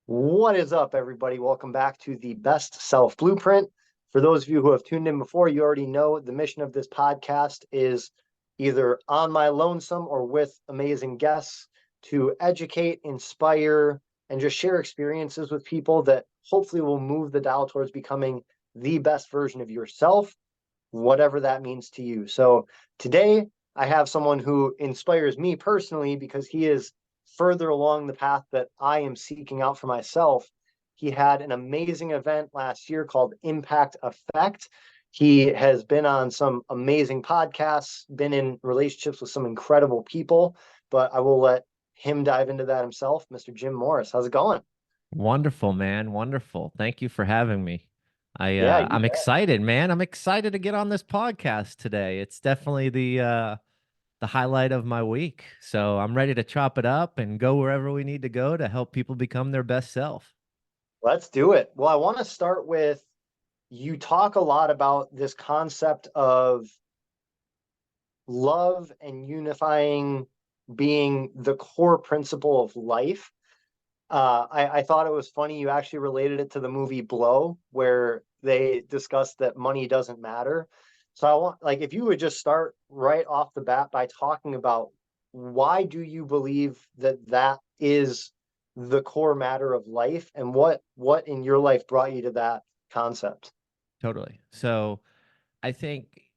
What is up, everybody? Welcome back to the Best Self Blueprint. For those of you who have tuned in before, you already know the mission of this podcast is either on my lonesome or with amazing guests to educate, inspire, and just share experiences with people that hopefully will move the dial towards becoming the best version of yourself, whatever that means to you. So today I have someone who inspires me personally because he is further along the path that I am seeking out for myself. He had an amazing event last year called Impact Effect. He has been on some amazing podcasts, been in relationships with some incredible people, but I will let him dive into that himself. Mr. Jim Morris, how's it going? Wonderful, man. Wonderful. Thank you for having me. Yeah, you I'm bet. excited, man. I'm excited to get on this podcast today. It's definitely the highlight of my week. So I'm ready to chop it up and go wherever we need to go to help people become their best self. Let's do it. Well, I want to start with you talk a lot about this concept of love and unifying being the core principle of life. I thought it was funny you actually related it to the movie Blow, where they discussed that money doesn't matter. So I want, like, if you would just start right off the bat by talking about why do you believe that that is the core matter of life, and what in your life brought you to that concept? Totally. So I think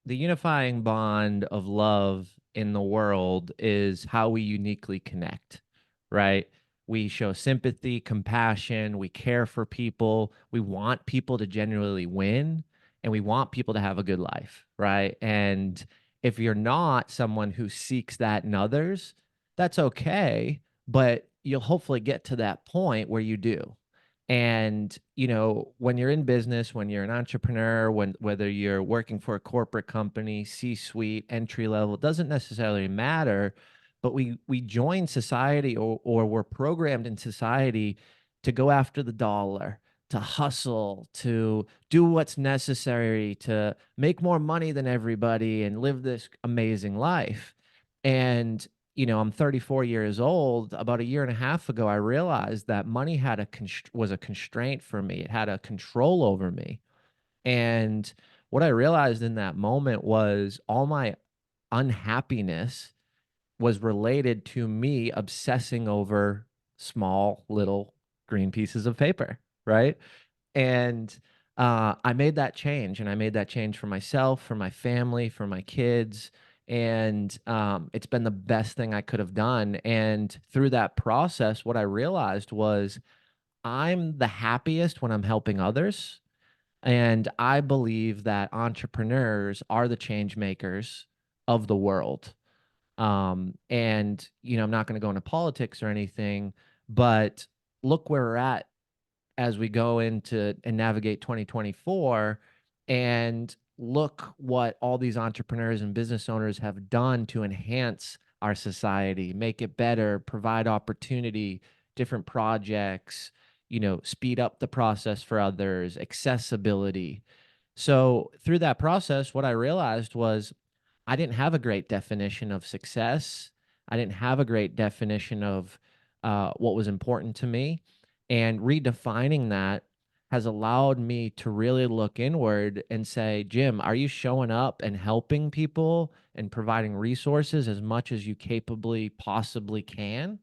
the unifying bond of love in the world is how we uniquely connect, right? We show sympathy, compassion, we care for people, we want people to genuinely win, and we want people to have a good life, right? And if you're not someone who seeks that in others, that's okay, but you'll hopefully get to that point where you do. And, when you're in business, when you're an entrepreneur, whether you're working for a corporate company, C-suite, entry level, it doesn't necessarily matter, but we join society or we're programmed in society to go after the dollar, to hustle, to do what's necessary to make more money than everybody and live this amazing life. And I'm 34 years old. About a year and a half ago, I realized that money was a constraint for me. It had a control over me. And what I realized in that moment was all my unhappiness was related to me obsessing over small little green pieces of paper, right? And I made that change, and I made that change for myself, for my family, for my kids. And it's been the best thing I could have done. And through that process, what I realized was I'm the happiest when I'm helping others. And I believe that entrepreneurs are the change makers of the world. And, I'm not going to go into politics or anything, but look where we're at as we go into and navigate 2024, and look what all these entrepreneurs and business owners have done to enhance our society, make it better, provide opportunity, different projects, speed up the process for others, accessibility. So through that process, what I realized was I didn't have a great definition of success. I didn't have a great definition of what was important to me. And redefining that has allowed me to really look inward and say, Jim, are you showing up and helping people and providing resources as much as you capably possibly can?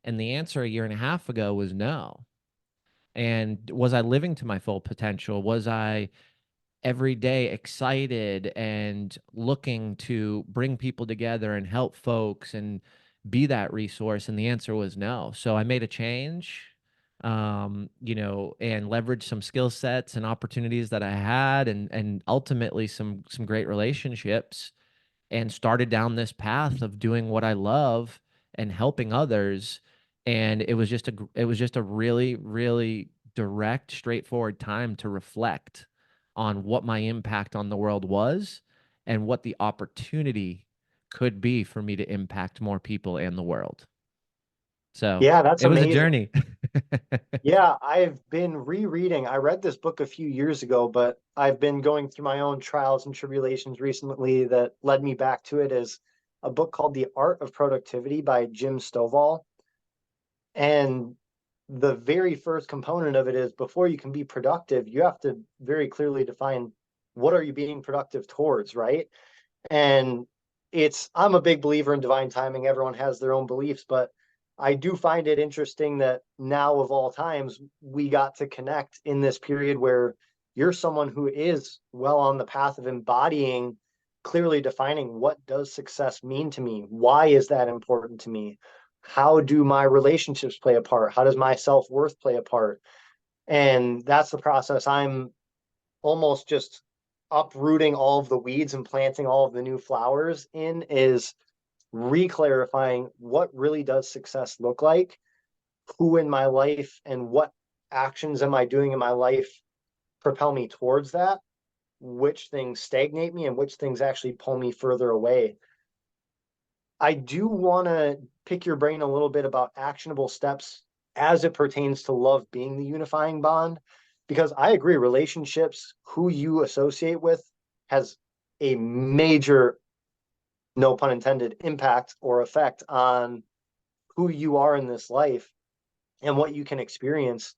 And the answer a year and a half ago was no. And was I living to my full potential? Was I every day excited and looking to bring people together and help folks and be that resource? And the answer was no. So I made a change, and leveraged some skill sets and opportunities that I had, and ultimately some great relationships, and started down this path of doing what I love and helping others. And it was just a really, really direct, straightforward time to reflect on what my impact on the world was and what the opportunity could be for me to impact more people and the world. So Yeah, that's it was a amazing. journey. Yeah, I've been rereading. I read this book a few years ago, but I've been going through my own trials and tribulations recently that led me back to it as a book called The Art of Productivity by Jim Stovall. And the very first component of it is before you can be productive, you have to very clearly define what are you being productive towards, right? And I'm a big believer in divine timing. Everyone has their own beliefs, but I do find it interesting that now of all times, we got to connect in this period where you're someone who is well on the path of embodying, clearly defining what does success mean to me? Why is that important to me? How do my relationships play a part? How does my self-worth play a part? And that's the process I'm almost just uprooting all of the weeds and planting all of the new flowers in, is reclarifying what really does success look like, who in my life and what actions am I doing in my life propel me towards that, which things stagnate me and which things actually pull me further away. I do want to pick your brain a little bit about actionable steps as it pertains to love being the unifying bond, because I agree, relationships, who you associate with, has a major, no pun intended, impact or effect on who you are in this life and what you can experience.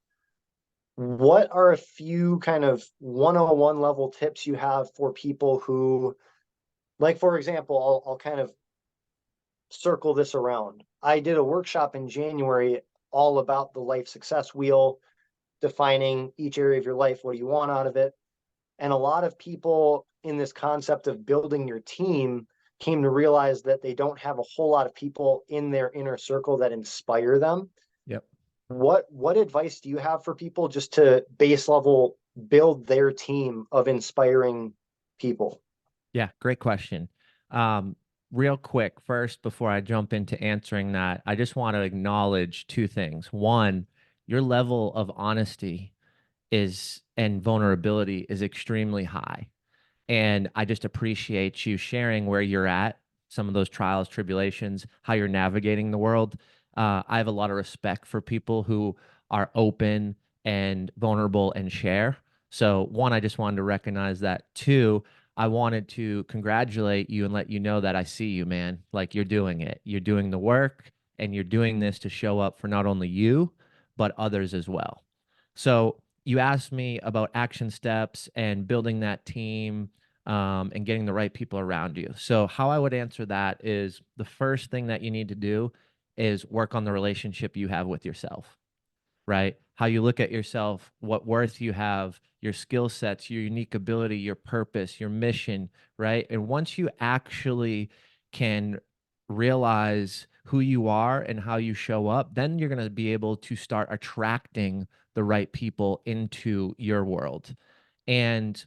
What are a few kind of 101 level tips you have for people who, like, for example, I'll kind of circle this around. I did a workshop in January all about the life success wheel, defining each area of your life. What do you want out of it? And a lot of people in this concept of building your team came to realize that they don't have a whole lot of people in their inner circle that inspire them. Yep. What advice do you have for people just to base level build their team of inspiring people? Yeah, great question. Um, Real quick, first, before I jump into answering that, I just want to acknowledge two things. One, your level of honesty is and vulnerability is extremely high. And I just appreciate you sharing where you're at, some of those trials, tribulations, how you're navigating the world. I have a lot of respect for people who are open and vulnerable and share. So, one, I just wanted to recognize that. Two, I wanted to congratulate you and let you know that I see you, man. Like you're doing it, you're doing the work, and you're doing this to show up for not only you, but others as well. So, you asked me about action steps and building that team and getting the right people around you. So, how I would answer that is the first thing that you need to do is work on the relationship you have with yourself, right? How you look at yourself, what worth you have, your skill sets, your unique ability, your purpose, your mission, right? And once you actually can realize who you are and how you show up, then you're going to be able to start attracting the right people into your world. And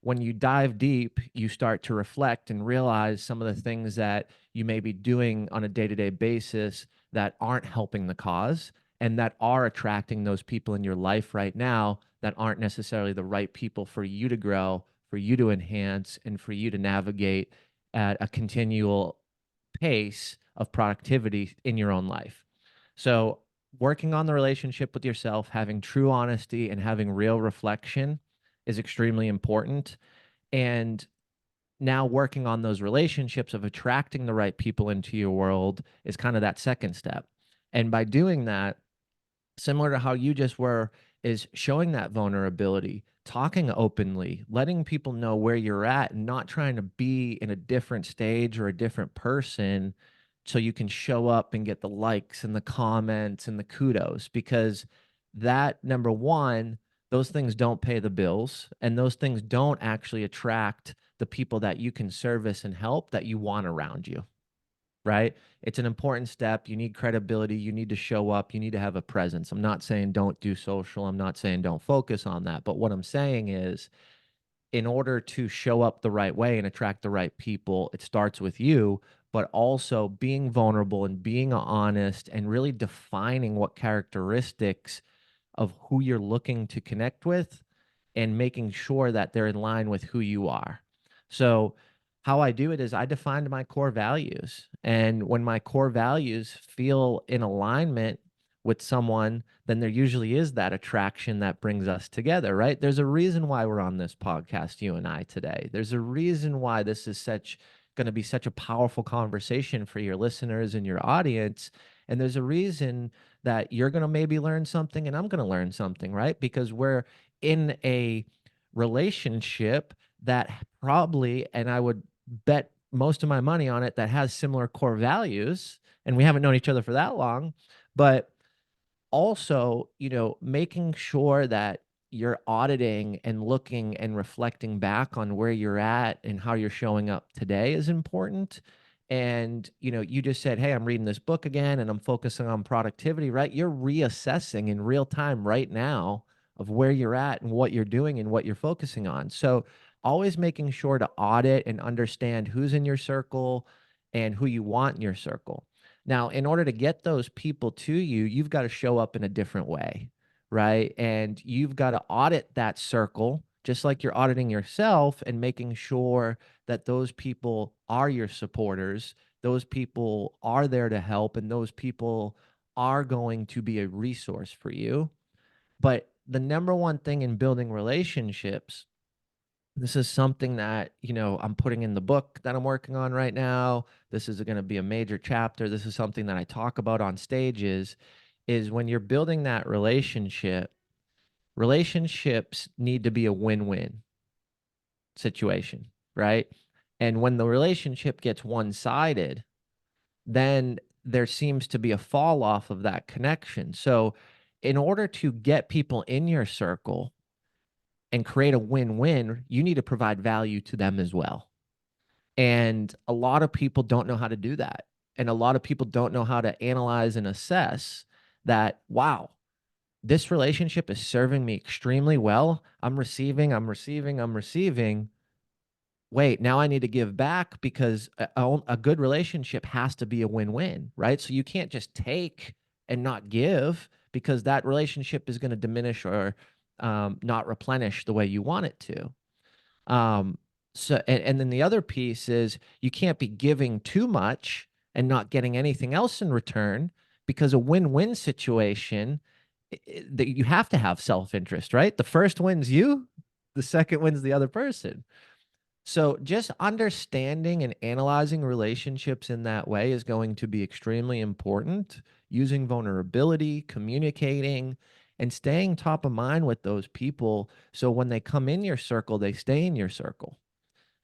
when you dive deep, you start to reflect and realize some of the things that you may be doing on a day to day basis that aren't helping the cause and that are attracting those people in your life right now that aren't necessarily the right people for you to grow, for you to enhance, and for you to navigate at a continual pace of productivity in your own life. So, working on the relationship with yourself, having true honesty, and having real reflection is extremely important. And now, working on those relationships of attracting the right people into your world is kind of that second step. And by doing that, similar to how you just were, is showing that vulnerability, talking openly, letting people know where you're at, and not trying to be in a different stage or a different person so you can show up and get the likes and the comments and the kudos. Because that, number one, those things don't pay the bills and those things don't actually attract the people that you can service and help that you want around you, right? It's an important step. You need credibility. You need to show up. You need to have a presence. I'm not saying don't do social. I'm not saying don't focus on that. But what I'm saying is, in order to show up the right way and attract the right people, it starts with you, but also being vulnerable and being honest and really defining what characteristics of who you're looking to connect with and making sure that they're in line with who you are. So, how I do it is I defined my core values. And when my core values feel in alignment with someone, then there usually is that attraction that brings us together, right? There's a reason why we're on this podcast, you and I today. There's a reason why this is such going to be such a powerful conversation for your listeners and your audience. And there's a reason that you're going to maybe learn something and I'm going to learn something, right? Because we're in a relationship that probably, and I would bet most of my money on it, that has similar core values. And we haven't known each other for that long, but also, making sure that you're auditing and looking and reflecting back on where you're at and how you're showing up today is important. And, you just said, hey, I'm reading this book again and I'm focusing on productivity, right? You're reassessing in real time right now of where you're at and what you're doing and what you're focusing on. So, always making sure to audit and understand who's in your circle and who you want in your circle. Now, in order to get those people to you, you've got to show up in a different way, right? And you've got to audit that circle, just like you're auditing yourself and making sure that those people are your supporters, those people are there to help, and those people are going to be a resource for you. But the number one thing in building relationships, this is something that, I'm putting in the book that I'm working on right now. This is going to be a major chapter. This is something that I talk about on stages, is when you're building that relationship, relationships need to be a win-win situation, right? And when the relationship gets one-sided, then there seems to be a fall off of that connection. So in order to get people in your circle and create a win-win, you need to provide value to them as well. And a lot of people don't know how to do that. And a lot of people don't know how to analyze and assess that, wow, this relationship is serving me extremely well. I'm receiving, I'm receiving, I'm receiving. Wait, now I need to give back, because a good relationship has to be a win-win, right? So you can't just take and not give, because that relationship is going to diminish or not replenish the way you want it to. Um, and then the other piece is you can't be giving too much and not getting anything else in return, because a win-win situation, that you have to have self-interest, right? The first wins you, the second wins the other person. So just understanding and analyzing relationships in that way is going to be extremely important. Using vulnerability, communicating, and staying top of mind with those people. So when they come in your circle, they stay in your circle.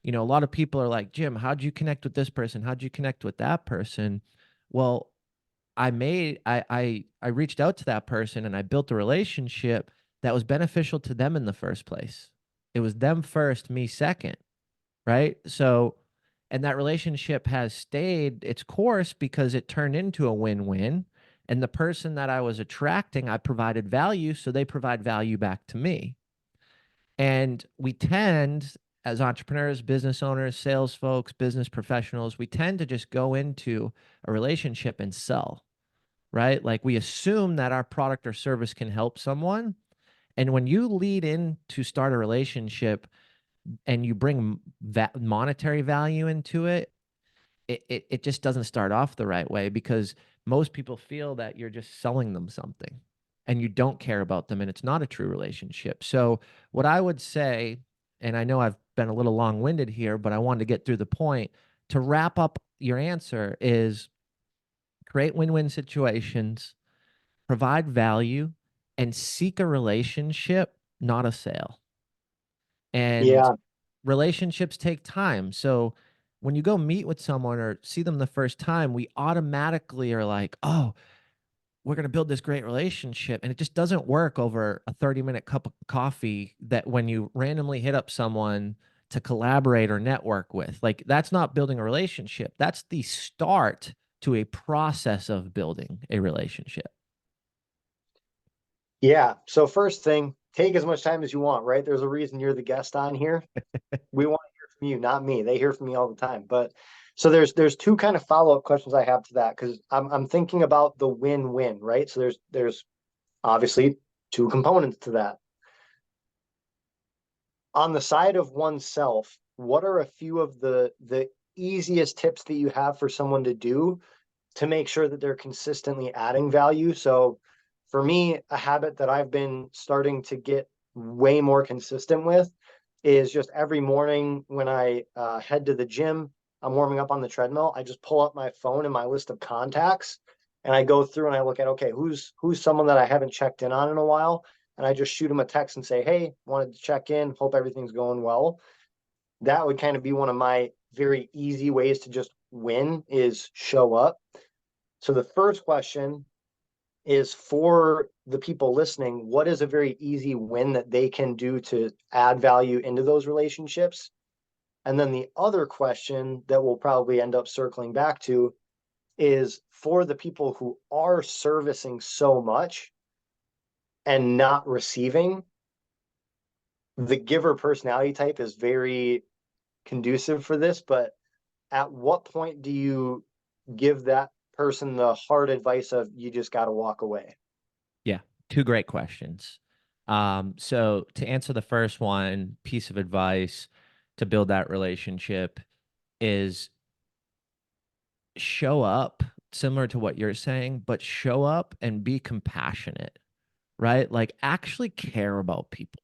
A lot of people are like, Jim, how'd you connect with this person? How'd you connect with that person? Well, I reached out to that person and I built a relationship that was beneficial to them in the first place. It was them first, me second, right? So, and that relationship has stayed its course because it turned into a win-win. And the person that I was attracting, I provided value, so they provide value back to me. And we tend, as entrepreneurs, business owners, sales folks, business professionals, we tend to just go into a relationship and sell, right? Like we assume that our product or service can help someone. And when you lead in to start a relationship and you bring that monetary value into it, it just doesn't start off the right way, because most people feel that you're just selling them something and you don't care about them and it's not a true relationship. So what I would say, and I know I've been a little long-winded here, but I wanted to get through the point to wrap up your answer, is create win-win situations, provide value, and seek a relationship, not a sale. And Yeah. relationships take time. So when you go meet with someone or see them the first time, we automatically are like, oh, we're going to build this great relationship. And it just doesn't work over a 30-minute cup of coffee, that when you randomly hit up someone to collaborate or network with. Like, that's not building a relationship. That's the start to a process of building a relationship. Yeah. So first thing, take as much time as you want, right? There's a reason you're the guest on here. We want to hear from you, not me. They hear from me all the time. But so there's two kind of follow-up questions I have to that, because I'm thinking about the win-win, right? So there's obviously two components to that. On the side of oneself, what are a few of the easiest tips that you have for someone to do to make sure that they're consistently adding value? So for me, a habit that I've been starting to get way more consistent with is just every morning when I head to the gym, I'm warming up on the treadmill, I just pull up my phone and my list of contacts, and I go through and I look at, okay, who's someone that I haven't checked in on in a while, and I just shoot them a text and say, hey, wanted to check in, hope everything's going well. That would kind of be one of my very easy ways to just win, is show up. So the first question is, for the people listening, what is a very easy win that they can do to add value into those relationships? And then the other question that we'll probably end up circling back to is, for the people who are servicing so much and not receiving, the giver personality type is very conducive for this. But at what point do you give that person the hard advice of, you just got to walk away? Yeah, two great questions. So to answer the first one, piece of advice to build that relationship is show up, similar to what you're saying, but show up and be compassionate, right? Like actually care about people.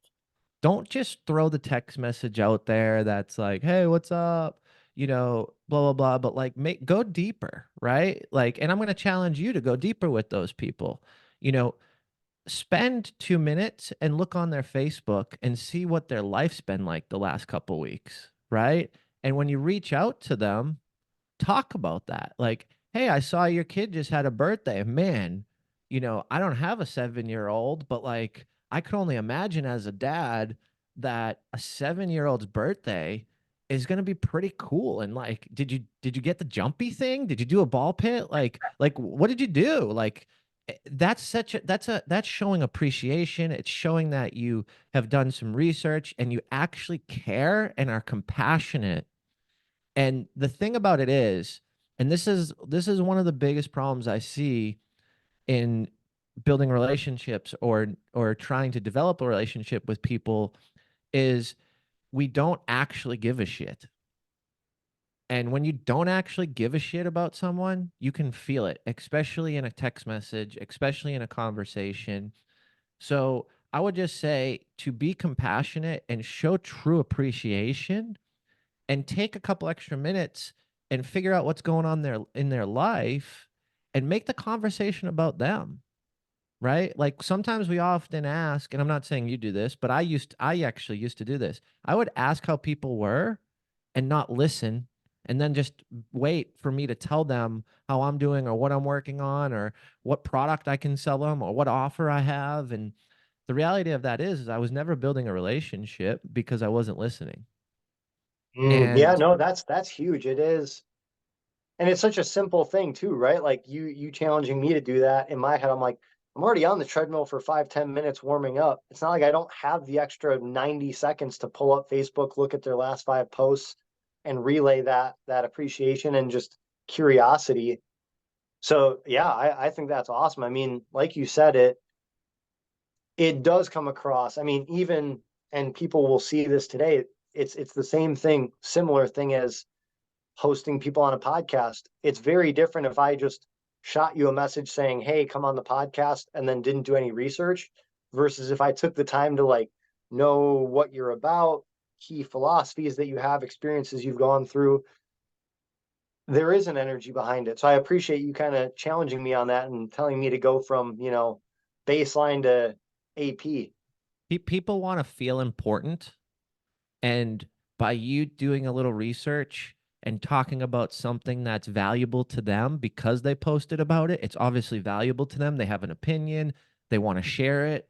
Don't just throw the text message out there that's like, "Hey, what's up?" Blah blah blah, but like make go deeper, right? Like, and I'm going to challenge you to go deeper with those people. You know, spend 2 minutes and look on their Facebook and see what their life's been like the last couple weeks, right? And when you reach out to them, talk about that. Like, hey, I saw your kid just had a birthday. Man, I don't have a 7-year-old, but like, I could only imagine as a dad that a 7-year old's birthday is going to be pretty cool. And like, did you get the jumpy thing? Did you do a ball pit? Like, what did you do? Like, that's showing appreciation. It's showing that you have done some research and you actually care and are compassionate. And the thing about it is, and this is one of the biggest problems I see in building relationships or trying to develop a relationship with people, is we don't actually give a shit. And when you don't actually give a shit about someone, you can feel it, especially in a text message, especially in a conversation. So I would just say to be compassionate and show true appreciation and take a couple extra minutes and figure out what's going on there in their life and make the conversation about them, right? Like sometimes we often ask, and I'm not saying you do this, but I actually used to do this. I would ask how people were and not listen, and then just wait for me to tell them how I'm doing or what I'm working on or what product I can sell them or what offer I have. And the reality of that is I was never building a relationship because I wasn't listening. Yeah, And no, that's huge. It is. And it's such a simple thing too, right? Like you challenging me to do that. In my head, I'm like, I'm already on the treadmill for 5, 10 minutes warming up. It's not like I don't have the extra 90 seconds to pull up Facebook, look at their last 5 posts, and relay that appreciation and just curiosity. So yeah, I think that's awesome. I mean, like you said, it does come across. I mean, even, and people will see this today, it's the same thing, similar thing as hosting people on a podcast. It's very different if I just shot you a message saying, hey, come on the podcast, and then didn't do any research, versus if I took the time to like know what you're about, key philosophies that you have, experiences you've gone through. There is an energy behind it. So I appreciate you kind of challenging me on that and telling me to go from, baseline to AP. people want to feel important. And by you doing a little research and talking about something that's valuable to them because they posted about it, it's obviously valuable to them. They have an opinion, they want to share it.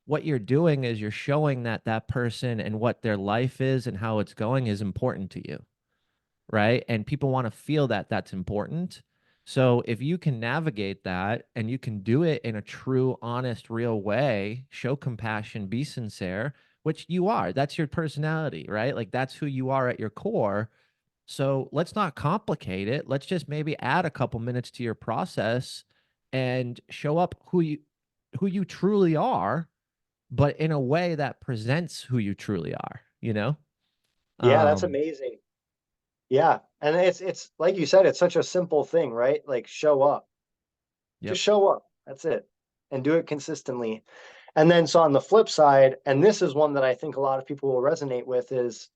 What you're doing is you're showing that that person and what their life is and how it's going is important to you, right? And people want to feel that that's important. So if you can navigate that and you can do it in a true, honest, real way, show compassion, be sincere, which you are. That's your personality, right? Like that's who you are at your core. So let's not complicate it. Let's just maybe add a couple minutes to your process and show up who you truly are, but in a way that presents who you truly are, you know? Yeah, that's Um, amazing. Yeah. And it's like you said, it's such a simple thing, right? Like show up. yep. Just show up. That's it. And do it consistently. And then so on the flip side, and this is one that I think a lot of people will resonate with, is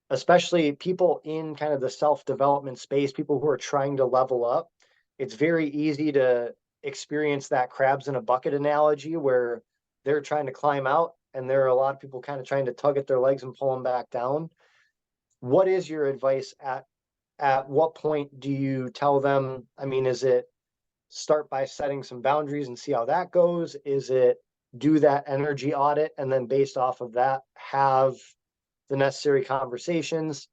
especially people in kind of the self-development space, people who are trying to level up. It's very easy to experience that crabs in a bucket analogy where they're trying to climb out and there are a lot of people kind of trying to tug at their legs and pull them back down. What is your advice at what point do you tell them? I mean, is it start by setting some boundaries and see how that goes? Is it do that energy audit and then based off of that have the necessary conversations?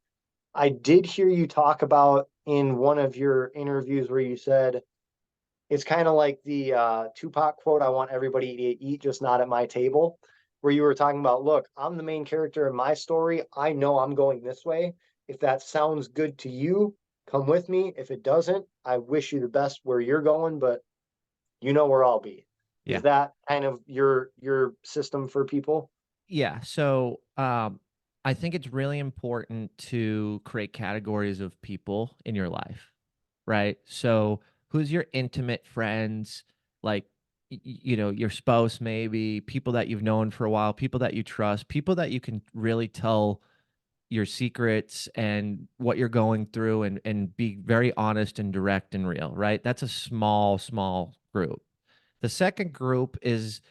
I did hear you talk about in one of your interviews where you said it's kind of like the Tupac quote, I want everybody to eat, just not at my table, where you were talking about, look, I'm the main character in my story. I know I'm going this way. If that sounds good to you, come with me. If it doesn't, I wish you the best where you're going, but you know where I'll be. Is Yeah. that kind of your system for people? Yeah. So I think it's really important to create categories of people in your life, right? So who's your intimate friends, like your spouse, maybe people that you've known for a while, people that you trust, people that you can really tell your secrets and what you're going through and be very honest and direct and real, right? That's a small group. The second group is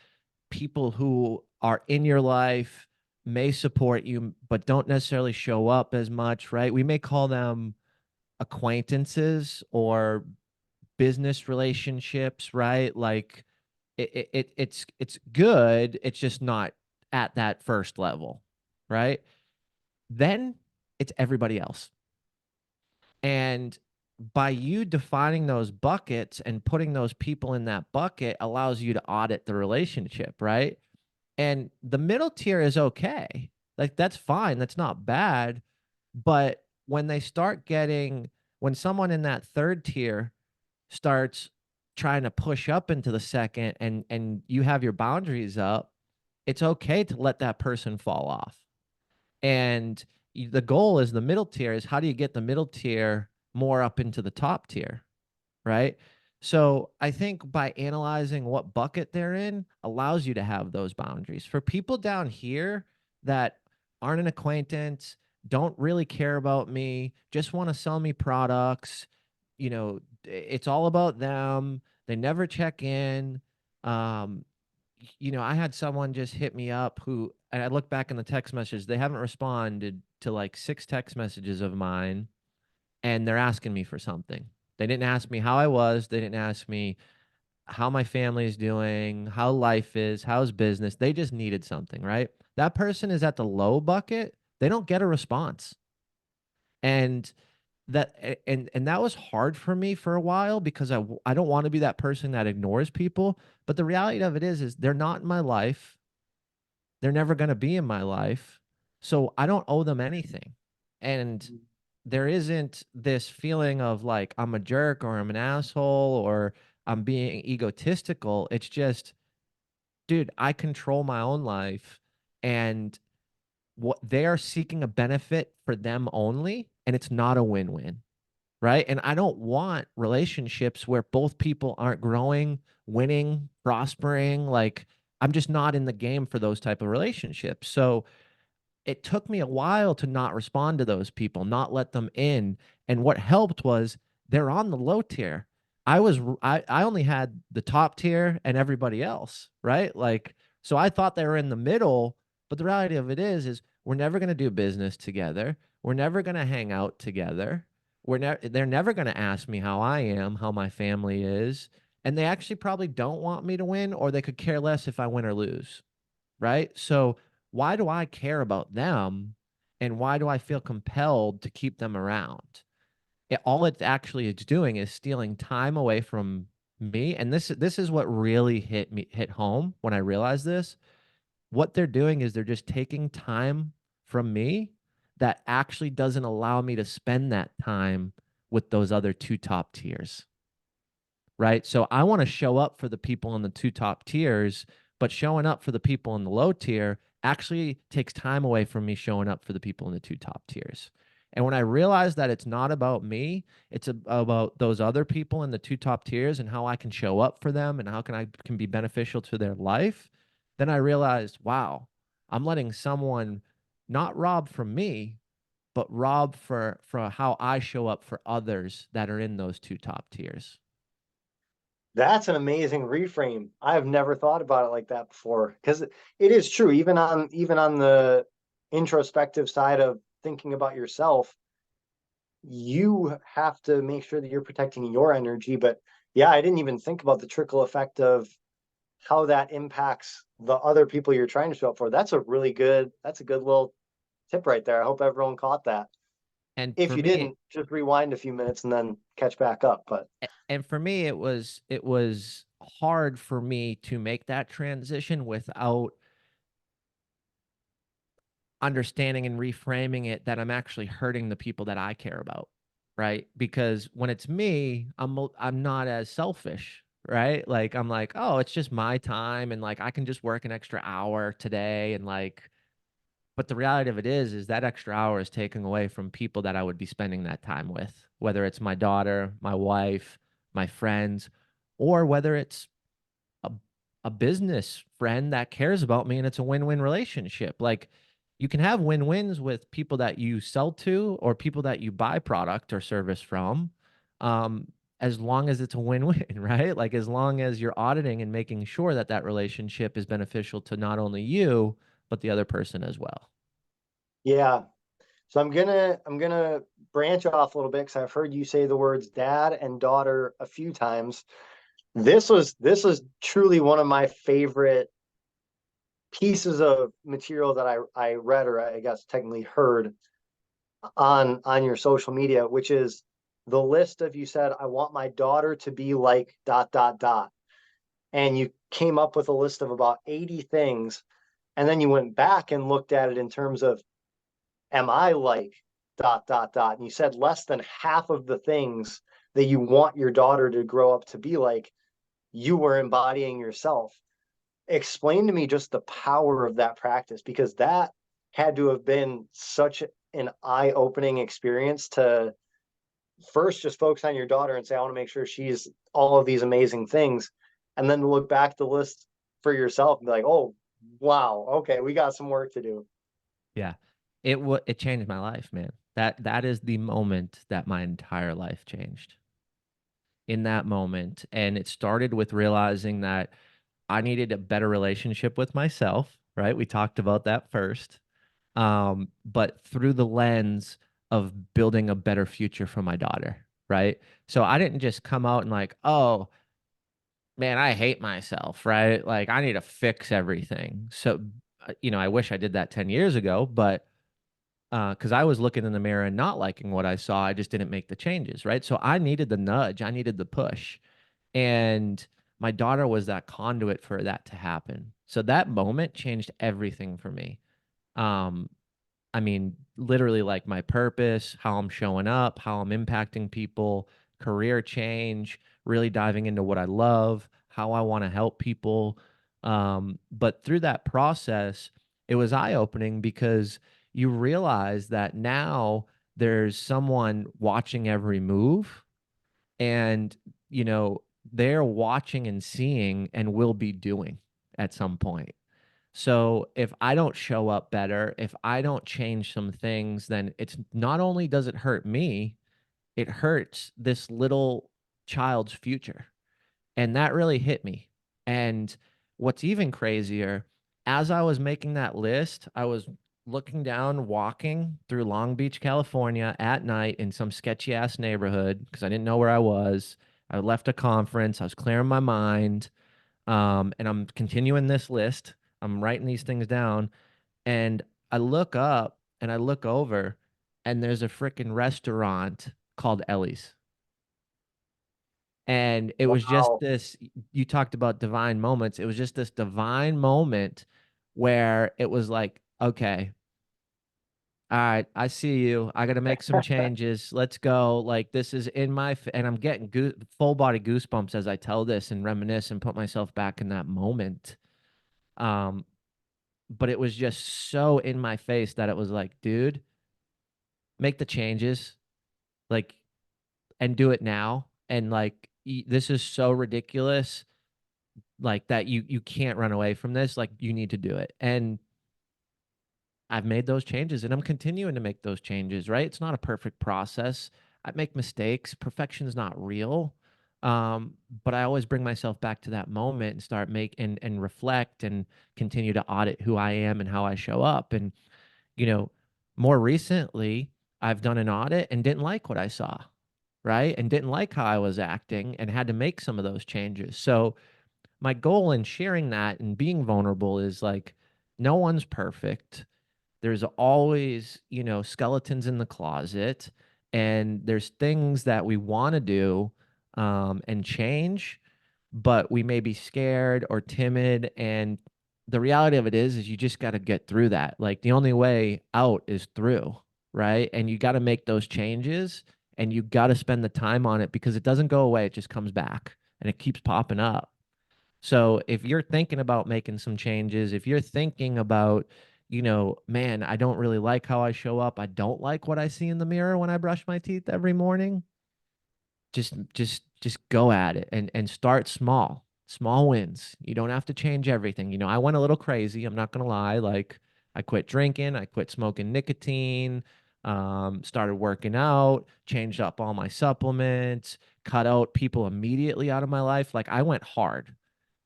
people who are in your life, may support you, but don't necessarily show up as much, right? We may call them acquaintances or business relationships, right? Like it's good. It's just not at that first level, right? Then it's everybody else. And by you defining those buckets and putting those people in that bucket allows you to audit the relationship, right? And the middle tier is okay. Like that's fine. That's not bad. But when someone in that third tier starts trying to push up into the second and you have your boundaries up, it's okay to let that person fall off. And the goal is the middle tier is how do you get the middle tier more up into the top tier? Right? So I think by analyzing what bucket they're in allows you to have those boundaries. For people down here that aren't an acquaintance, don't really care about me, just want to sell me products, it's all about them. They never check in. Um, I had someone just hit me up who, and I look back in the text messages, they haven't responded to like 6 text messages of mine and they're asking me for something. They didn't ask me how I was. They didn't ask me how my family is doing, how life is, how's business. They just needed something, right? That person is at the low bucket. They don't get a response. And that was hard for me for a while because I don't want to be that person that ignores people, but the reality of it is they're not in my life. They're never going to be in my life. So I don't owe them anything. And there isn't this feeling of like I'm a jerk or I'm an asshole or I'm being egotistical. It's just, dude, I control my own life and what they are seeking a benefit for them only. And it's not a win-win. Right. And I don't want relationships where both people aren't growing, winning, prospering. Like I'm just not in the game for those type of relationships. So it took me a while to not respond to those people, not let them in. And what helped was they're on the low tier. I only had the top tier and everybody else, right? Like so I thought they were in the middle, but the reality of it is we're never going to do business together. We're never going to hang out together. They're never going to ask me how I am, how my family is, and they actually probably don't want me to win or they could care less if I win or lose, right? So why do I care about them and why do I feel compelled to keep them around? All it actually is doing is stealing time away from me. And this is what really hit home when I realized this. What they're doing is they're just taking time from me that actually doesn't allow me to spend that time with those other 2 top tiers, right? So I want to show up for the people in the 2 top tiers, but showing up for the people in the low tier actually takes time away from me showing up for the people in the 2 top tiers. And when I realized that it's not about me, it's about those other people in the 2 top tiers and how I can show up for them and how can be beneficial to their life, then I realized, wow, I'm letting someone not rob from me, but rob for how I show up for others that are in those 2 top tiers. That's an amazing reframe. I have never thought about it like that before. Because it is true, even on the introspective side of thinking about yourself, you have to make sure that you're protecting your energy. But yeah, I didn't even think about the trickle effect of how that impacts the other people you're trying to show up for. That's a good little tip right there. I hope everyone caught that. And If for you me, didn't, just rewind a few minutes and then catch back up. But and for me, it was hard for me to make that transition without understanding and reframing it that I'm actually hurting the people that I care about, right? Because when it's me, I'm not as selfish, right? Like I'm like, oh, it's just my time and like I can just work an extra hour today and like but the reality of it is that extra hour is taken away from people that I would be spending that time with, whether it's my daughter, my wife, my friends, or whether it's a a business friend that cares about me and it's a win-win relationship. Like you can have win-wins with people that you sell to or people that you buy product or service from. Um, as long as it's a win-win, right? Like as long as you're auditing and making sure that that relationship is beneficial to not only you, but the other person as well. yeah, so I'm gonna branch off a little bit because I've heard you say the words dad and daughter a few times. This was truly one of my favorite pieces of material that I read, or I guess technically heard on your social media, which is the list of, you said, I want my daughter to be like dot dot dot. And you came up with a list of about 80 things. And then you went back and looked at it in terms of, am I like dot dot dot? And you said less than half of the things that you want your daughter to grow up to be like, you were embodying yourself. Explain to me just the power of that practice, because that had to have been such an eye-opening experience to first just focus on your daughter and say, I want to make sure she's all of these amazing things, and then to look back the list for yourself and be like, oh wow, okay, we got some work to do. Yeah. It changed my life, man. That is the moment that my entire life changed. In that moment, and it started with realizing that I needed a better relationship with myself, right? We talked about that first. But through the lens of building a better future for my daughter, right? So I didn't just come out and like, oh, man, I hate myself, right? Like I need to fix everything. So, I wish I did that 10 years ago, but because I was looking in the mirror and not liking what I saw, I just didn't make the changes, right? So I needed the nudge, I needed the push. And my daughter was that conduit for that to happen. So that moment changed everything for me. Um, I mean, literally like my purpose, how I'm showing up, how I'm impacting people, career change, really diving into what I love, how I want to help people. But through that process, it was eye opening because you realize that now there's someone watching every move and, you know, they're watching and seeing and will be doing at some point. So if I don't show up better, if I don't change some things, then it's not only does it hurt me, it hurts this little child's future. And that really hit me. And what's even crazier, as I was making that list, I was looking down, walking through Long Beach, California at night in some sketchy ass neighborhood because I didn't know where I was. I left a conference, I was clearing my mind. And I'm continuing this list. I'm writing these things down, and I look up and I look over, and there's a freaking restaurant called Ellie's. And it was just Wow. this, you talked about divine moments. It was just this divine moment where it was like, okay, all right, I see you. I got to make some changes. Let's go. Like this is in my, and I'm getting full body goosebumps as I tell this and reminisce and put myself back in that moment. Um, but it was just so in my face that it was like, dude, make the changes, like, and do it now. And like, this is so ridiculous, like that you can't run away from this. Like, you need to do it. And I've made those changes, and I'm continuing to make those changes. Right? It's not a perfect process. I make mistakes. Perfection is not real. But I always bring myself back to that moment and start and reflect and continue to audit who I am and how I show up. And, you know, more recently, I've done an audit and didn't like what I saw, right? And didn't like how I was acting and had to make some of those changes. So my goal in sharing that and being vulnerable is like, no one's perfect. There's always, skeletons in the closet, and there's things that we want to do and change, but we may be scared or timid. And the reality of it is you just got to get through that. Like the only way out is through, right? And you got to make those changes and you got to spend the time on it because it doesn't go away. It just comes back and it keeps popping up. So if you're thinking about making some changes, if you're thinking about, man, I don't really like how I show up. I don't like what I see in the mirror when I brush my teeth every morning. Just go at it and start small. Small wins. You don't have to change everything. I went a little crazy. I'm not gonna lie. Like I quit drinking, I quit smoking nicotine, started working out, changed up all my supplements, cut out people immediately out of my life. Like I went hard.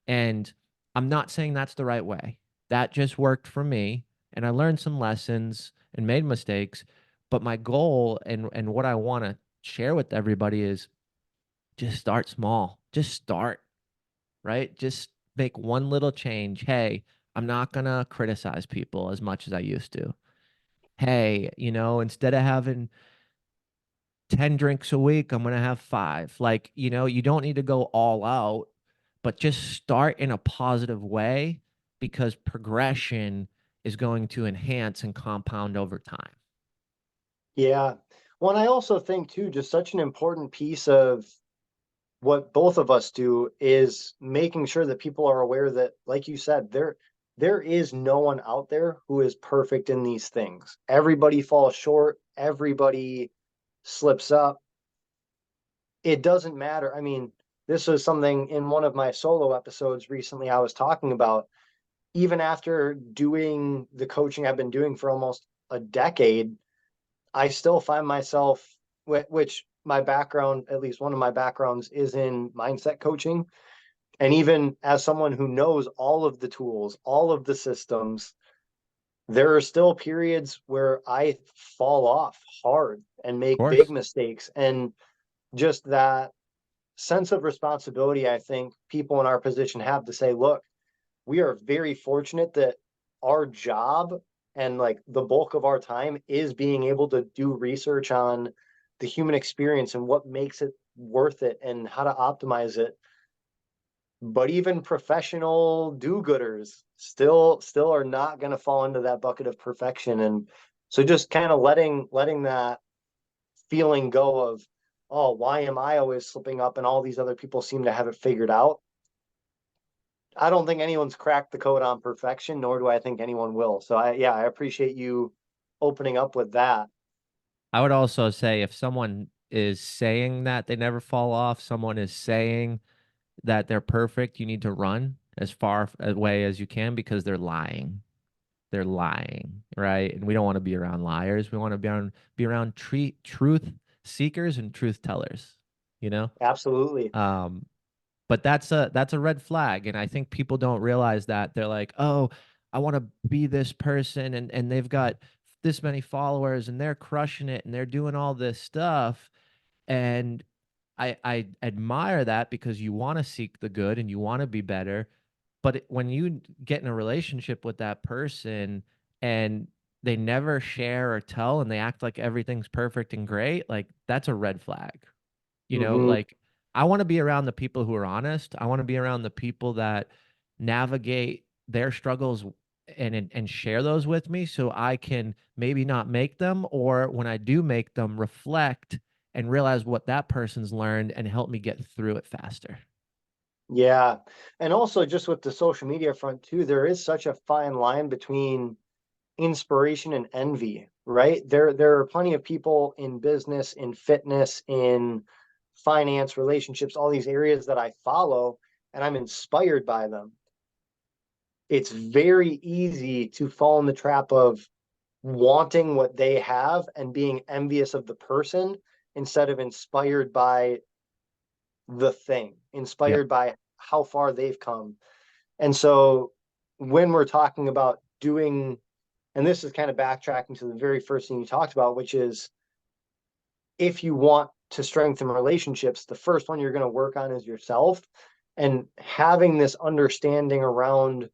And I'm not saying that's the right way. That just worked for me. And I learned some lessons and made mistakes. But my goal and what I want to share with everybody is just start small. Just start, right? Just make one little change. Hey, I'm not going to criticize people as much as I used to. Hey, instead of having 10 drinks a week, I'm going to have 5. Like, you don't need to go all out, but just start in a positive way because progression is going to enhance and compound over time. Yeah. Well, and I also think too, just such an important piece of what both of us do is making sure that people are aware that, like you said, there is no one out there who is perfect in these things. Everybody falls short, everybody slips up. It doesn't matter. I mean, this was something in one of my solo episodes recently I was talking about. Even after doing the coaching I've been doing for almost a decade, I still find myself, which my background, at least one of my backgrounds, is in mindset coaching. And even as someone who knows all of the tools, all of the systems, there are still periods where I fall off hard and Of make big course. mistakes. And just that sense of responsibility, I think people in our position have to say, look, we are very fortunate that our job and like the bulk of our time is being able to do research on the human experience and what makes it worth it and how to optimize it. But even professional do-gooders still are not going to fall into that bucket of perfection. And so just kind of letting that feeling go of, oh, why am I always slipping up and all these other people seem to have it figured out? I don't think anyone's cracked the code on perfection, nor do I think anyone will. So yeah, I appreciate you opening up with that. I would also say if someone is saying that they never fall off, someone is saying that they're perfect, you need to run as far away as you can because they're lying. They're lying, right? And we don't want to be around liars. We want to be around truth seekers and truth tellers, you know? Absolutely. Um, but that's a red flag. And I think people don't realize that. They're like, oh, I want to be this person and they've got this many followers and they're crushing it and they're doing all this stuff. And I admire that because you want to seek the good and you want to be better. But when you get in a relationship with that person and they never share or tell and they act like everything's perfect and great, like that's a red flag. Hmm. Like I want to be around the people who are honest. I want to be around the people that navigate their struggles and share those with me so I can maybe not make them, or when I do make them, reflect and realize what that person's learned and help me get through it faster. Yeah. And also just with the social media front too, there is such a fine line between inspiration and envy, right? There are plenty of people in business, in fitness, in finance, relationships, all these areas that I follow, and I'm inspired by them. It's very easy to fall in the trap of wanting what they have and being envious of the person instead of inspired by the thing, Yep. inspired by how far they've come. And so when we're talking about doing, and this is kind of backtracking to the very first thing you talked about, which is if you want to strengthen relationships, the first one you're going to work on is yourself. And having this understanding around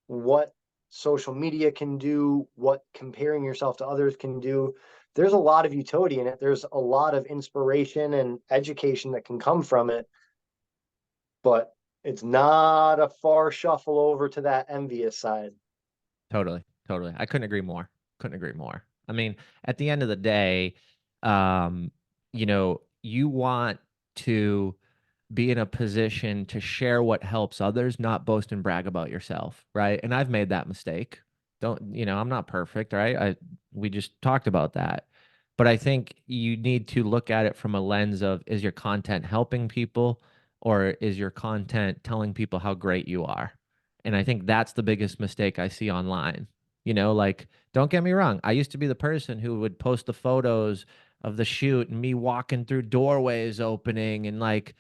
what social media can do, what comparing yourself to others can do, there's a lot of utility in it. There's a lot of inspiration and education that can come from it, but it's not a far shuffle over to that envious side. Totally, totally. I couldn't agree more. Couldn't agree more. I mean, at the end of the day, um, you want to be in a position to share what helps others, not boast and brag about yourself, right? And I've made that mistake. Don't, I'm not perfect, right? We just talked about that. But I think you need to look at it from a lens of, is your content helping people, or is your content telling people how great you are? And I think that's the biggest mistake I see online. Like, don't get me wrong. I used to be the person who would post the photos of the shoot and me walking through doorways opening, and like,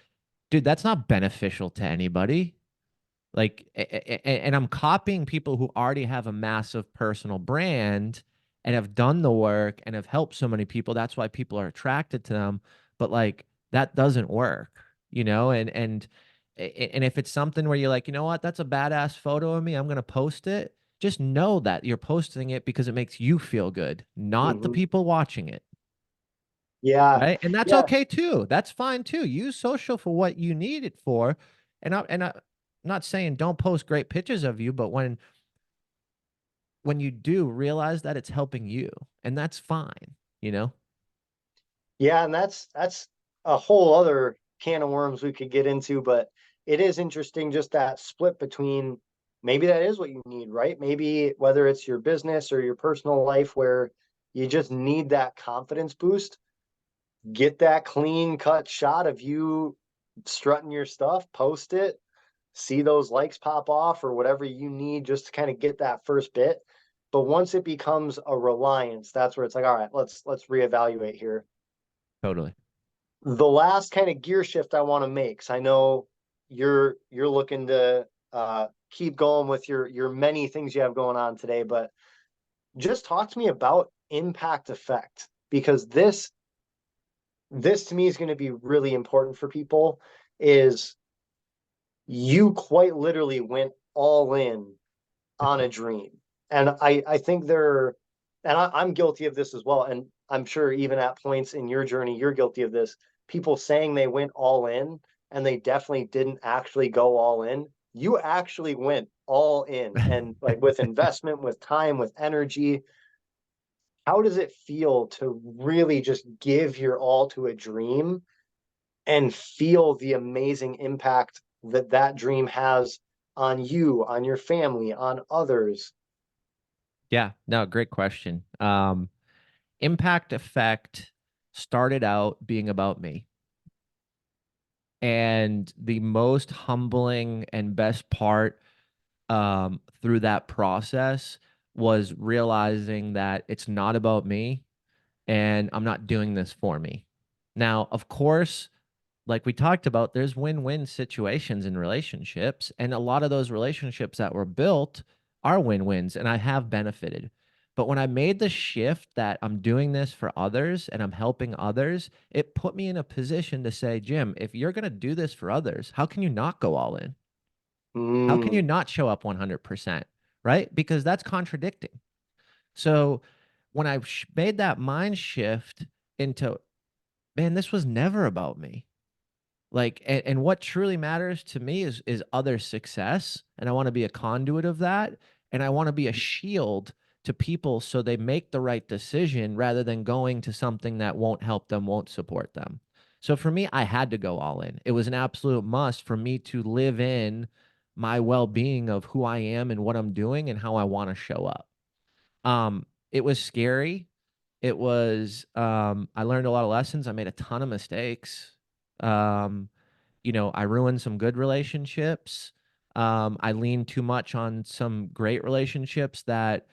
dude, that's not beneficial to anybody. Like, and I'm copying people who already have a massive personal brand and have done the work and have helped so many people. That's why people are attracted to them. But like, that doesn't work, and if it's something where you're like, you know what, that's a badass photo of me, I'm gonna post it. Just know that you're posting it because it makes you feel good, not the Mm-hmm. people watching it. Yeah. Right. And that's Yeah. okay too. That's fine too. Use social for what you need it for. I'm not saying don't post great pictures of you, but when you do, realize that it's helping you. And that's fine, you know? Yeah, and that's a whole other can of worms we could get into, but it is interesting just that split between maybe that is what you need, right? Maybe whether it's your business or your personal life where you just need that confidence boost, get that clean cut shot of you strutting your stuff, post it, see those likes pop off or whatever you need just to kind of get that first bit. But once it becomes a reliance, that's where it's like, all right, let's reevaluate here. Totally. The last kind of gear shift I want to make, because I know you're looking to keep going with your many things you have going on today, but just talk to me about impact effect, because this to me is going to be really important for people. Is you quite literally went all in on a dream. And I think there, and I'm guilty of this as well. And I'm sure even at points in your journey, you're guilty of this. People saying they went all in and they definitely didn't actually go all in. You actually went all in, and like with investment, with time, with energy. How does it feel to really just give your all to a dream and feel the amazing impact that that dream has on you, on your family, on others? Yeah. No, great question. Impact Effect started out being about me. And the most humbling and best part through that process was realizing that it's not about me and I'm not doing this for me. Now, of course, like we talked about, there's win-win situations in relationships, and a lot of those relationships that were built are win-wins, and I have benefited. But when I made the shift that I'm doing this for others and I'm helping others, it put me in a position to say, Jim, if you're going to do this for others, how can you not go all in? How can you Mm, not show up 100%? Right? Because that's contradicting. So when I made that mind shift into, man, this was never about me. Like, and what truly matters to me is other success, and I want to be a conduit of that, and I want to be a shield to people so they make the right decision rather than going to something that won't help them, won't support them. So for me, I had to go all in. It was an absolute must for me to live in my well-being of who I am and what I'm doing and how I want to show up. It was scary. I learned a lot of lessons. I made a ton of mistakes. Um, I ruined some good relationships. I leaned too much on some great relationships that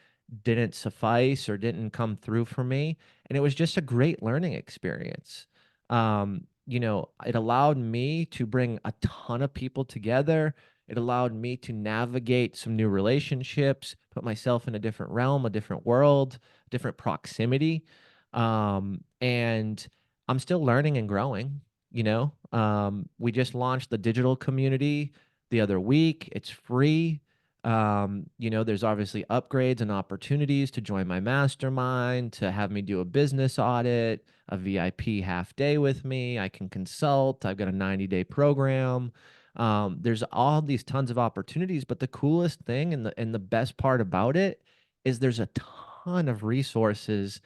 didn't suffice or didn't come through for me. And it was just a great learning experience. it allowed me to bring a ton of people together. It allowed me to navigate some new relationships, put myself in a different realm, a different world, different proximity. And I'm still learning and growing, we just launched the digital community the other week. It's free. There's obviously upgrades and opportunities to join my mastermind, to have me do a business audit, a VIP half day with me. I can consult. I've got a 90-day program. There's all these tons of opportunities, but the coolest thing and the best part about it is there's a ton of resources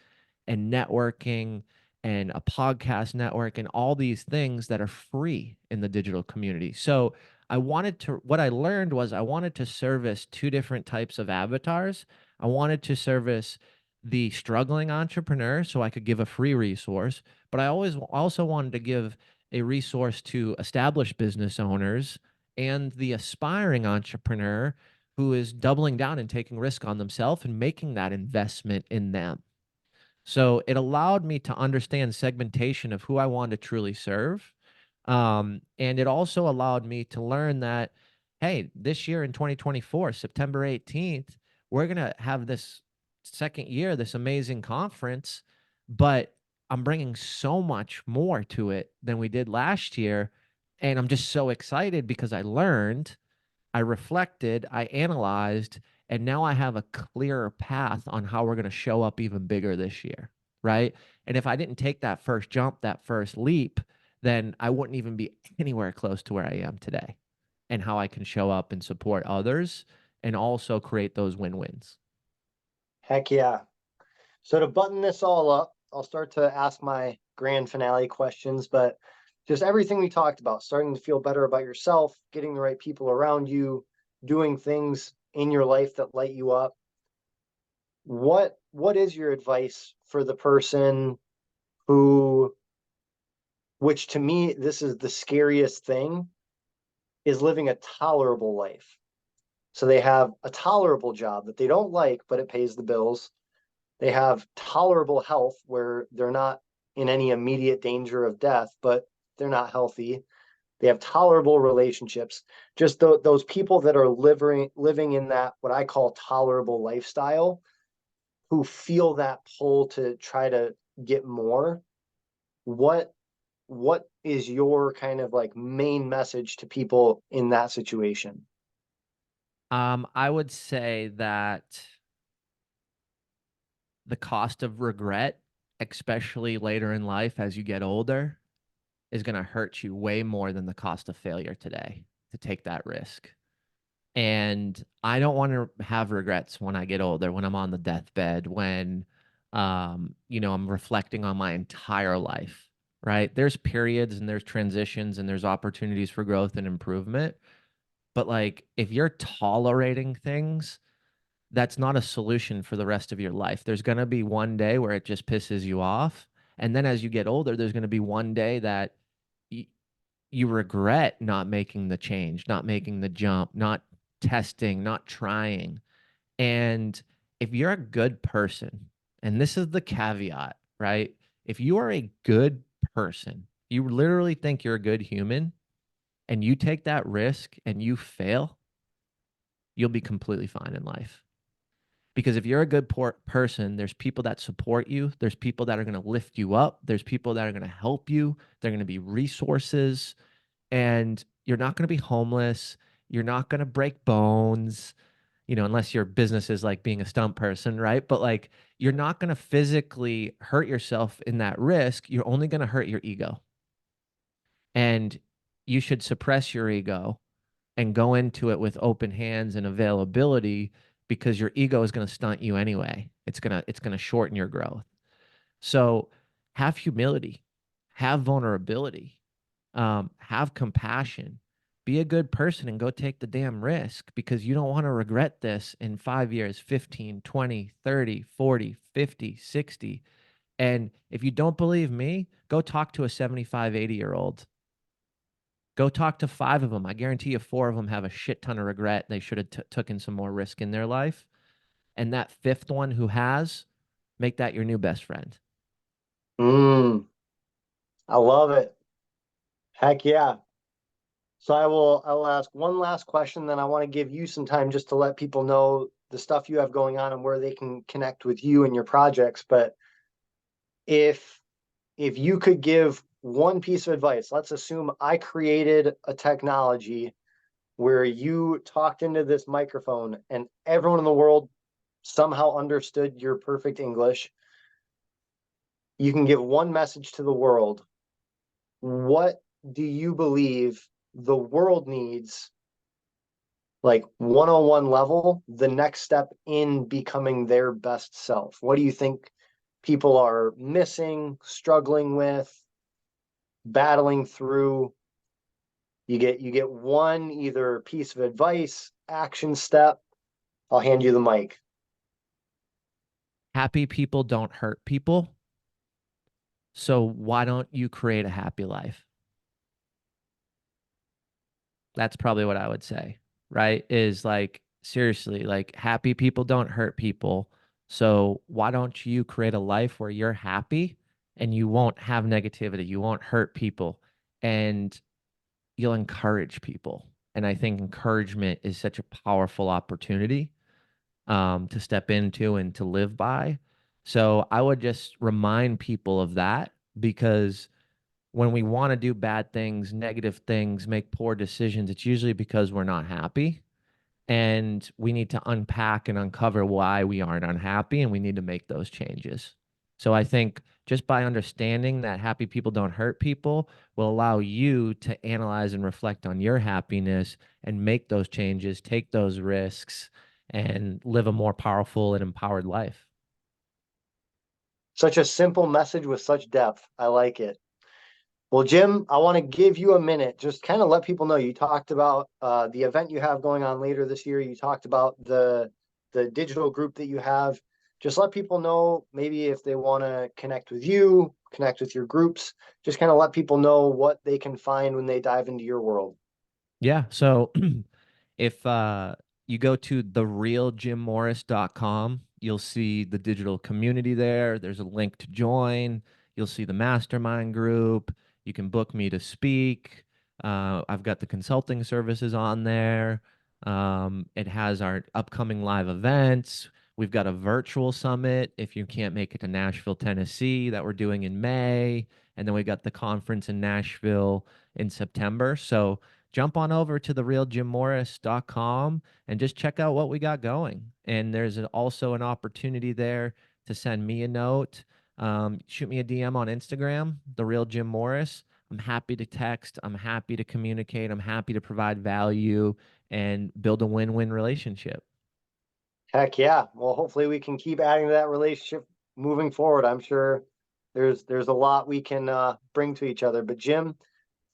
and networking and a podcast network and all these things that are free in the digital community. So what I learned was I wanted to service two different types of avatars. I wanted to service the struggling entrepreneur so I could give a free resource, but I always also wanted to give a resource to established business owners and the aspiring entrepreneur who is doubling down and taking risk on themselves and making that investment in them. So it allowed me to understand segmentation of who I wanted to truly serve. And it also allowed me to learn that, hey, this year in 2024, September 18th, we're going to have this second year, this amazing conference, but I'm bringing so much more to it than we did last year. And I'm just so excited because I learned, I reflected, I analyzed, and now I have a clearer path on how we're going to show up even bigger this year. Right. And if I didn't take that first jump, that first leap, then I wouldn't even be anywhere close to where I am today and how I can show up and support others and also create those win-wins. Heck yeah. So to button this all up, I'll start to ask my grand finale questions, but just everything we talked about, starting to feel better about yourself, getting the right people around you, doing things in your life that light you up. What is your advice for the person who, which to me, this is the scariest thing, is living a tolerable life? So they have a tolerable job that they don't like, but it pays the bills. They have tolerable health where they're not in any immediate danger of death, but they're not healthy. They have tolerable relationships. Just those people that are living in that what I call tolerable lifestyle, who feel that pull to try to get more. What what is your kind of like main message to people in that situation? I would say that the cost of regret, especially later in life as you get older, is going to hurt you way more than the cost of failure today to take that risk. And I don't want to have regrets when I get older, when I'm on the deathbed, when I'm reflecting on my entire life, right? There's periods and there's transitions and there's opportunities for growth and improvement. But like if you're tolerating things, that's not a solution for the rest of your life. There's going to be one day where it just pisses you off. And then as you get older, there's going to be one day that y- you regret not making the change, not making the jump, not testing, not trying. And if you're a good person, and this is the caveat, right? If you are a good person, you literally think you're a good human and you take that risk and you fail, you'll be completely fine in life. Because if you're a good person, there's people that support you. There's people that are going to lift you up. There's people that are going to help you. They're going to be resources. And you're not going to be homeless. You're not going to break bones, unless your business is like being a stunt person, right? But like, you're not going to physically hurt yourself in that risk. You're only going to hurt your ego. And you should suppress your ego and go into it with open hands and availability because your ego is going to stunt you anyway. It's going to shorten your growth. So have humility, have vulnerability, have compassion, be a good person and go take the damn risk because you don't want to regret this in 5 years, 15, 20, 30, 40, 50, 60. And if you don't believe me, go talk to a 75, 80-year-old. Go talk to 5 of them. I guarantee you 4 of them have a shit ton of regret. They should have taken some more risk in their life. And that 5th one who has, make that your new best friend. Mm, I love it. Heck yeah. So I will ask one last question, then I want to give you some time just to let people know the stuff you have going on and where they can connect with you and your projects. But if if you could give one piece of advice, let's assume I created a technology where you talked into this microphone and everyone in the world somehow understood your perfect English. You can give one message to the world. What do you believe the world needs, like 101 level, the next step in becoming their best self? What do you think people are missing, struggling with, battling through? You get one either piece of advice, action step. I'll hand you the mic. Happy people don't hurt people. So why don't you create a happy life? That's probably what I would say, right? Is like, seriously, like, happy people don't hurt people. So why don't you create a life where you're happy and you won't have negativity, you won't hurt people, and you'll encourage people. And I think encouragement is such a powerful opportunity to step into and to live by. So I would just remind people of that, because when we want to do bad things, negative things, make poor decisions, it's usually because we're not happy. And we need to unpack and uncover why we aren't unhappy, and we need to make those changes. So I think just by understanding that happy people don't hurt people will allow you to analyze and reflect on your happiness and make those changes, take those risks, and live a more powerful and empowered life. Such a simple message with such depth. I like it. Well, Jim, I want to give you a minute. Just kind of let people know you talked about the event you have going on later this year. You talked about the digital group that you have. Just let people know maybe if they want to connect with you, connect with your groups. Just kind of let people know what they can find when they dive into your world. Yeah. So if you go to therealjimmorris.com, you'll see the digital community there. There's a link to join. You'll see the mastermind group. You can book me to speak. I've got the consulting services on there. It has our upcoming live events. We've got a virtual summit if you can't make it to Nashville, Tennessee, that we're doing in May. And then we got the conference in Nashville in September. So jump on over to therealjimmorris.com and just check out what we got going. And there's also an opportunity there to send me a note. Shoot me a DM on Instagram, The Real Jim Morris. I'm happy to text. I'm happy to communicate. I'm happy to provide value and build a win-win relationship. Heck yeah. Well, hopefully we can keep adding to that relationship moving forward. I'm sure there's a lot we can bring to each other. But Jim,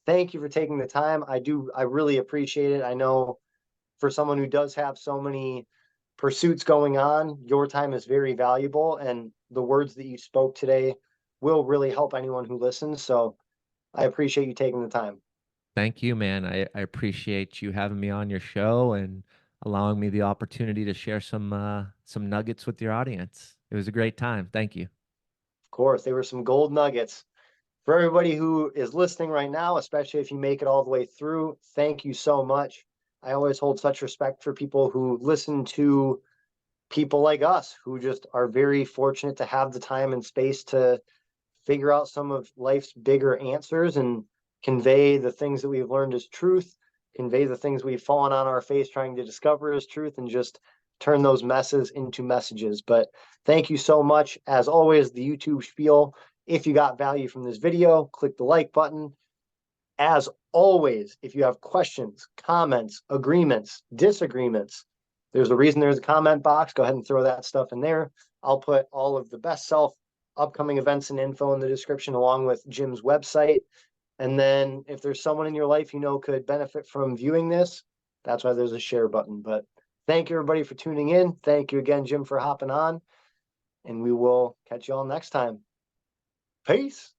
thank you for taking the time. I really appreciate it. I know for someone who does have so many pursuits going on, your time is very valuable, and the words that you spoke today will really help anyone who listens. So I appreciate you taking the time. Thank you, man. I appreciate you having me on your show and allowing me the opportunity to share some nuggets with your audience. It was a great time. Thank you. Of course, they were some gold nuggets. For everybody who is listening right now, especially if you make it all the way through, thank you so much. I always hold such respect for people who listen to people like us who just are very fortunate to have the time and space to figure out some of life's bigger answers and convey the things that we've learned as truth, convey the things we've fallen on our face trying to discover as truth, and just turn those messes into messages. But thank you so much. As always, the YouTube spiel. If you got value from this video, click the like button. As always, if you have questions, comments, agreements, disagreements, there's a reason there's a comment box. Go ahead and throw that stuff in there. I'll put all of the best self upcoming events and info in the description along with Jim's website. And then if there's someone in your life you know could benefit from viewing this, that's why there's a share button. But thank you everybody for tuning in. Thank you again, Jim, for hopping on. And we will catch you all next time. Peace.